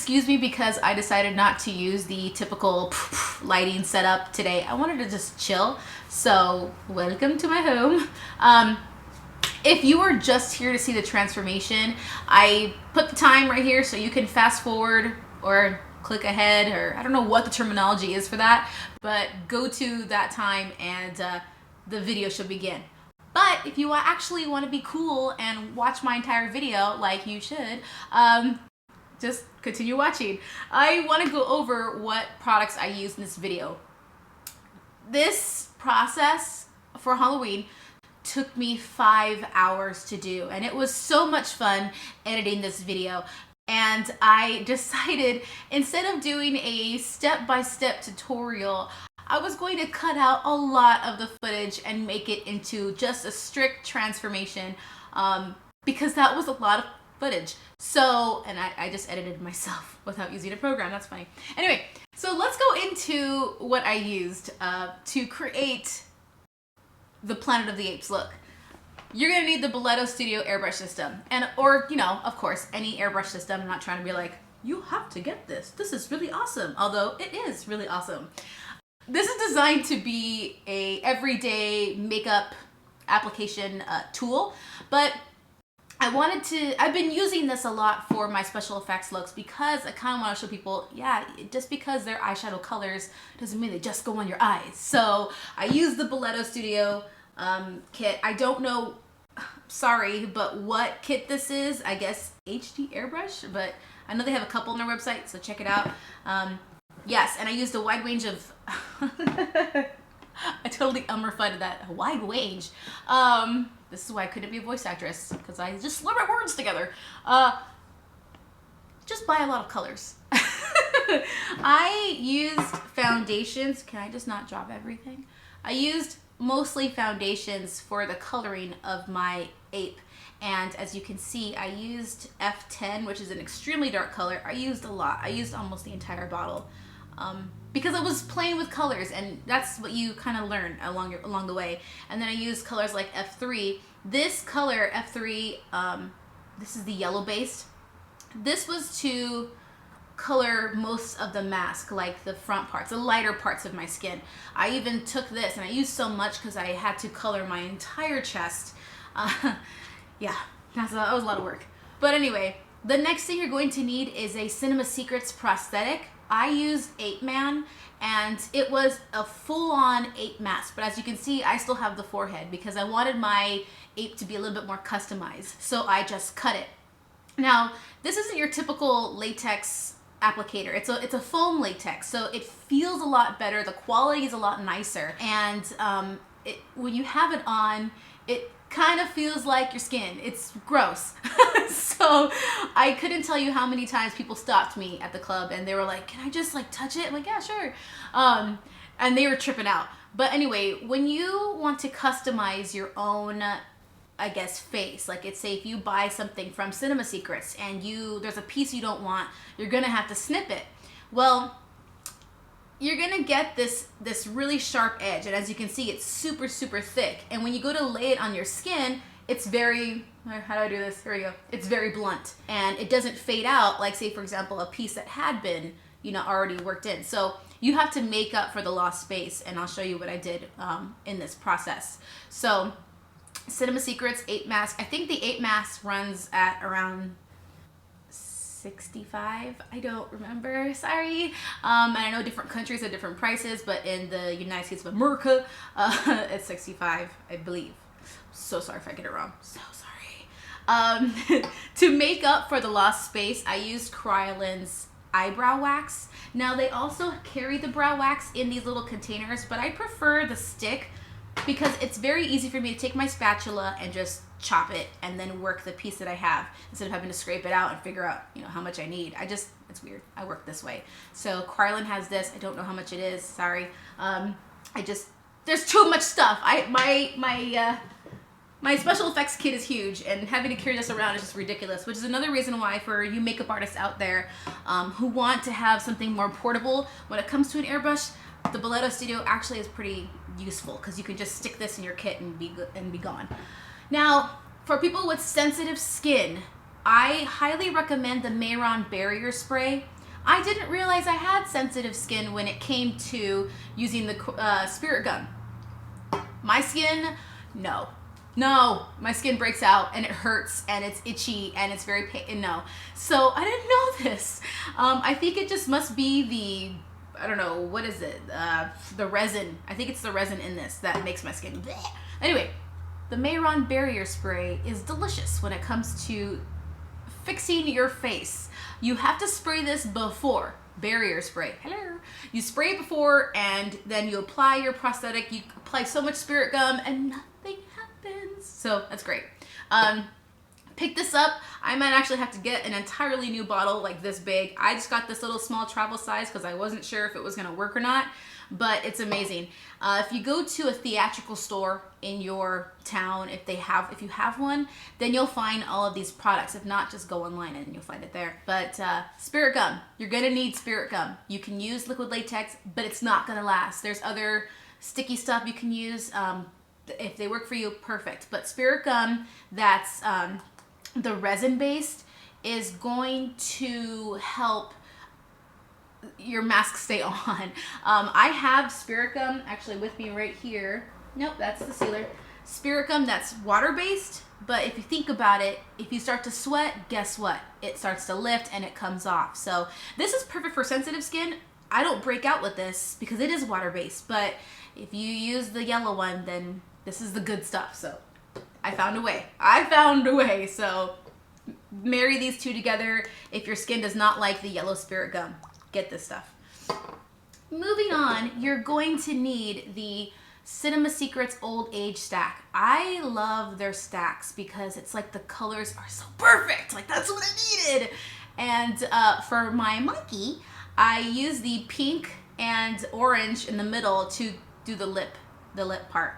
excuse me because I decided not to use the typical lighting setup today. I wanted to just chill. So welcome to my home. If you are just here to see the transformation, I put the time right here so you can fast forward or click ahead, or I don't know what the terminology is for that, but go to that time and the video should begin. But if you actually want to be cool and watch my entire video, like you should, just continue watching. I want to go over what products I used in this video. This process for Halloween took me 5 hours to do, and it was so much fun editing this video. And I decided, instead of doing a step-by-step tutorial, I was going to cut out a lot of the footage and make it into just a strict transformation, because that was a lot of footage. So, and I just edited myself without using a program. That's funny. Anyway, so let's go into what I used to create the Planet of the Apes look. You're gonna need the Boleto Studio airbrush system, or you know, of course, any airbrush system. I'm not trying to be like, you have to get this. This is really awesome, although it is really awesome. This is designed to be a everyday makeup application tool, but I've been using this a lot for my special effects looks because I kind of want to show people, yeah, just because they're eyeshadow colors doesn't mean they just go on your eyes. So I use the Boleto Studio kit. I don't know, sorry, but what kit this is. I guess HD airbrush, but I know they have a couple on their website, so check it out. Yes, and I used a wide range of I totally refunded that. A wide range. This is why I couldn't be a voice actress, because I just slur my words together. Just buy a lot of colors. I used foundations. Can I just not drop everything? I used mostly foundations for the coloring of my ape. And as you can see, I used F10, which is an extremely dark color. I used a lot. I used almost the entire bottle. Because I was playing with colors, and that's what you kind of learn along the way. And then I used colors like F3. This color, F3, this is the yellow based. This was to color most of the mask, like the front parts, the lighter parts of my skin. I even took this, and I used so much because I had to color my entire chest. Yeah, that was a lot of work. But anyway, the next thing you're going to need is a Cinema Secrets prosthetic. I used Ape Man, and it was a full-on ape mask, but as you can see, I still have the forehead because I wanted my ape to be a little bit more customized, so I just cut it. Now, this isn't your typical latex applicator. It's a foam latex, so it feels a lot better. The quality is a lot nicer, and when you have it on, it kind of feels like your skin. It's gross. So I couldn't tell you how many times people stopped me at the club and they were like, can I just like touch it? I'm like, yeah, sure. And they were tripping out. But anyway, when you want to customize your own, I guess, face, like it's, say if you buy something from Cinema Secrets and there's a piece you don't want, you're gonna have to snip it. Well, you're gonna get this really sharp edge, and as you can see, it's super, super thick. And when you go to lay it on your skin, it's very, how do I do this? Here we go. It's very blunt, and it doesn't fade out like, say, for example, a piece that had been, you know, already worked in. So you have to make up for the lost space, and I'll show you what I did in this process. So Cinema Secrets Ape Mask. I think the Ape Mask runs at around 65. I don't remember, sorry. And I know different countries have different prices, but in the United States of America, it's 65, I believe. So sorry if I get it wrong. So sorry. To make up for the lost space, I used Krylen's Eyebrow Wax. Now they also carry the brow wax in these little containers, but I prefer the stick because it's very easy for me to take my spatula and just chop it and then work the piece that I have instead of having to scrape it out and figure out, you know, how much I need. It's weird. I work this way. So Krylen has this. I don't know how much it is. Sorry. There's too much stuff. My special effects kit is huge, and having to carry this around is just ridiculous, which is another reason why for you makeup artists out there who want to have something more portable when it comes to an airbrush, the Boleto Studio actually is pretty useful because you can just stick this in your kit and be gone. Now, for people with sensitive skin, I highly recommend the Mayron Barrier Spray. I didn't realize I had sensitive skin when it came to using the spirit gum. My skin, no. No, my skin breaks out and it hurts and it's itchy and it's very pain. No. So I didn't know this. I think it just must be the, I don't know, what is it? The resin. I think it's the resin in this that makes my skin bleh. Anyway, the Mayron Barrier Spray is delicious when it comes to fixing your face. You have to spray this before. Barrier spray. Hello. You spray it before and then you apply your prosthetic. You apply so much spirit gum and nothing happens. So that's great. Pick this up. I might actually have to get an entirely new bottle like this big. I just got this little small travel size because I wasn't sure if it was going to work or not, but it's amazing. If you go to a theatrical store in your town, if you have one, then you'll find all of these products. If not, just go online and you'll find it there. But spirit gum, you're gonna need spirit gum. You can use liquid latex, but it's not gonna last. There's other sticky stuff you can use. If they work for you, perfect. But spirit gum that's the resin based is going to help your mask stay on. I have spirit gum actually with me right here. Nope, that's the sealer. Spirit gum that's water-based, but if you think about it, if you start to sweat, guess what? It starts to lift and it comes off. So this is perfect for sensitive skin. I don't break out with this because it is water-based, but if you use the yellow one, then this is the good stuff. So I found a way. I found a way. So marry these two together. If your skin does not like the yellow spirit gum, get this stuff. Moving on, you're going to need the Cinema Secrets Old Age Stack. I love their stacks because it's like the colors are so perfect. Like that's what I needed. And for my monkey, I use the pink and orange in the middle to do the lip part.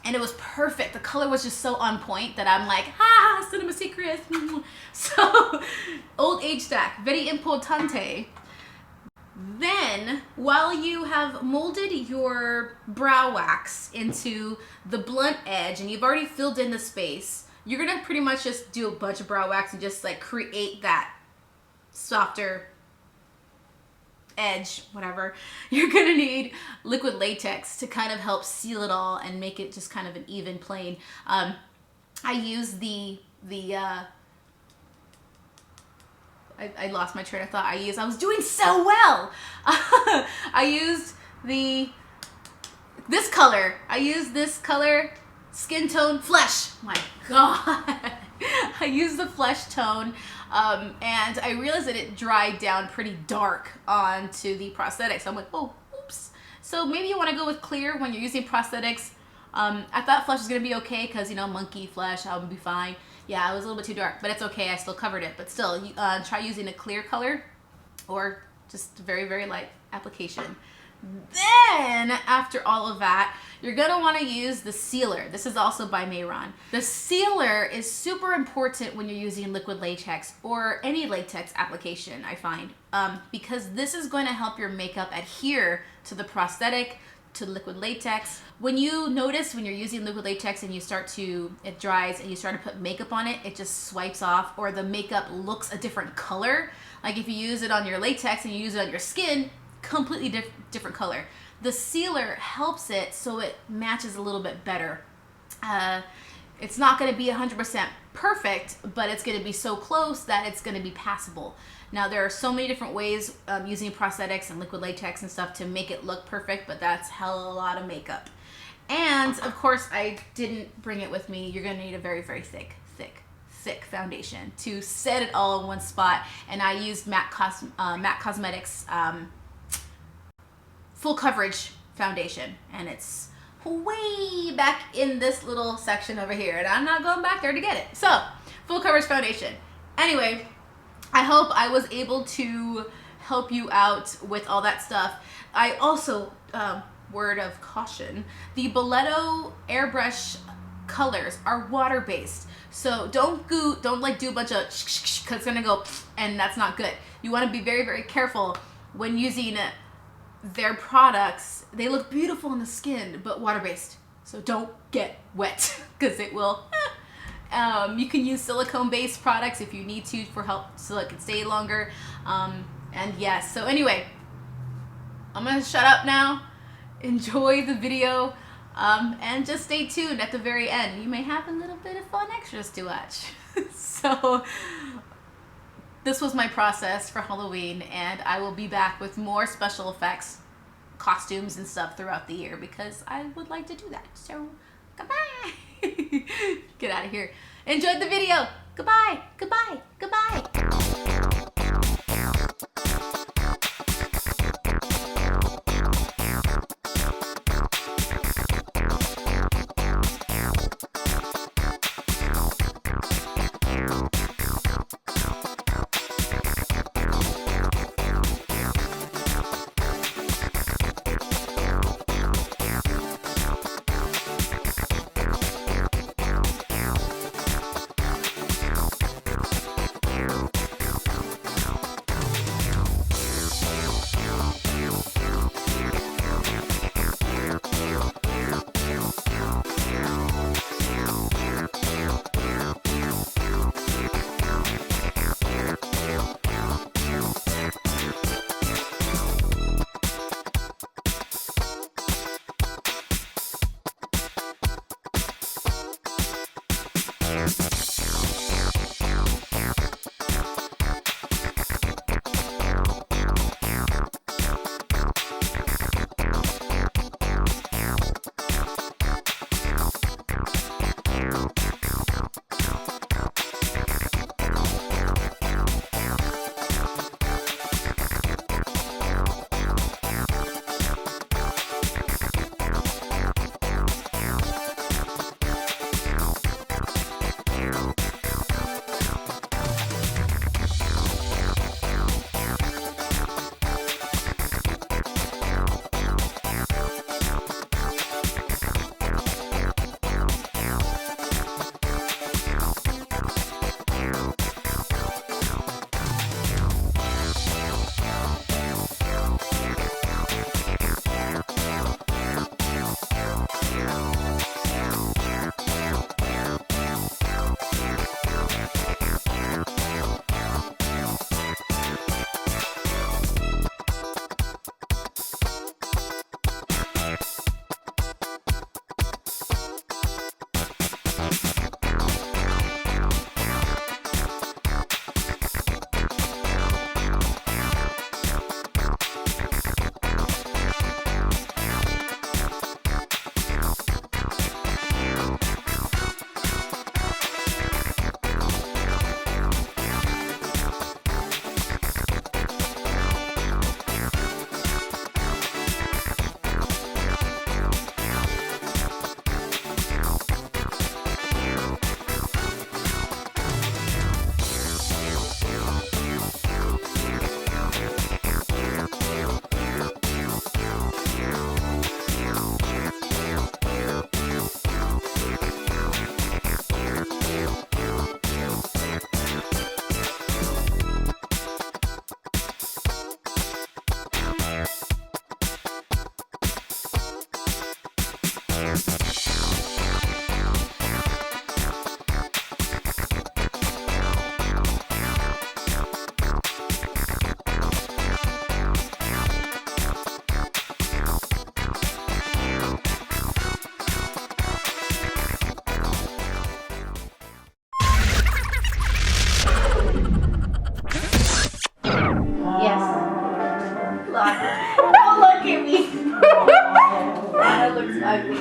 And it was perfect. The color was just so on point that I'm like, ha, Cinema Secrets. So, Old Age Stack, very importante. Then, while you have molded your brow wax into the blunt edge and you've already filled in the space, you're gonna pretty much just do a bunch of brow wax and just like create that softer edge, whatever. You're gonna need liquid latex to kind of help seal it all and make it just kind of an even plane. I use I lost my train of thought. I was doing so well. I used this color. I used this color, Skin Tone Flesh. My God. I used the flesh tone, and I realized that it dried down pretty dark onto the prosthetics. So I'm like, oh, oops. So maybe you want to go with clear when you're using prosthetics. I thought flesh was going to be okay because, you know, monkey flesh, I would be fine. Yeah, it was a little bit too dark, but it's okay. I still covered it. But still, try using a clear color or just very, very light application. Then, after all of that, you're going to want to use the sealer. This is also by Mayron. The sealer is super important when you're using liquid latex or any latex application, I find, because this is going to help your makeup adhere to the prosthetic, to liquid latex. When you notice when you're using liquid latex and it dries and you start to put makeup on it, it just swipes off, or the makeup looks a different color. Like if you use it on your latex and you use it on your skin, completely different color. The sealer helps it so it matches a little bit better. It's not going to be 100% perfect, but it's going to be so close that it's going to be passable. Now, there are so many different ways using prosthetics and liquid latex and stuff to make it look perfect, but that's hell a lot of makeup. And, of course, I didn't bring it with me. You're going to need a very, very thick foundation to set it all in one spot. And I used MAC Cosmetics Full Coverage Foundation, and it's way back in this little section over here, and I'm not going back there to get it. So, Full Coverage Foundation. Anyway, I hope I was able to help you out with all that stuff. I also, word of caution, the Boleto airbrush colors are water-based. So don't do a bunch of because it's gonna go, and that's not good. You want to be very, very careful when using their products. They look beautiful on the skin, but water-based. So don't get wet because it will You can use silicone-based products if you need to for help so it can stay longer. And yes, so anyway, I'm gonna shut up now. Enjoy the video, and just stay tuned at the very end. You may have a little bit of fun extras to watch. So this was my process for Halloween, and I will be back with more special effects, costumes, and stuff throughout the year because I would like to do that. So goodbye. Get out of here. Enjoyed the video. Goodbye. Goodbye. Goodbye.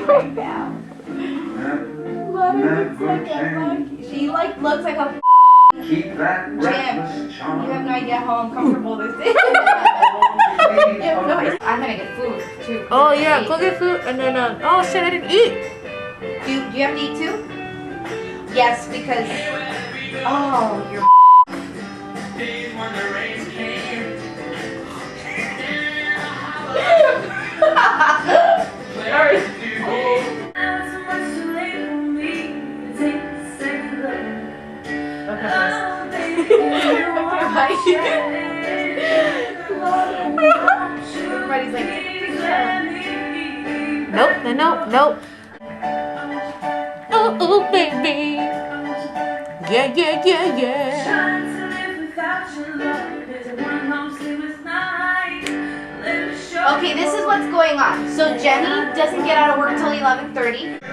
right now. Lana looks like a monkey. She looks like a Keep that Jam. charm. You have no idea how uncomfortable this is. I'm gonna get food too. Oh yeah, go get food and then oh shit, I didn't eat. Do you have to eat too? Yes, because you're everybody's like, nope. Oh baby. Yeah, yeah, yeah, yeah. Okay, this is what's going on. So Jenny doesn't get out of work till 11:30.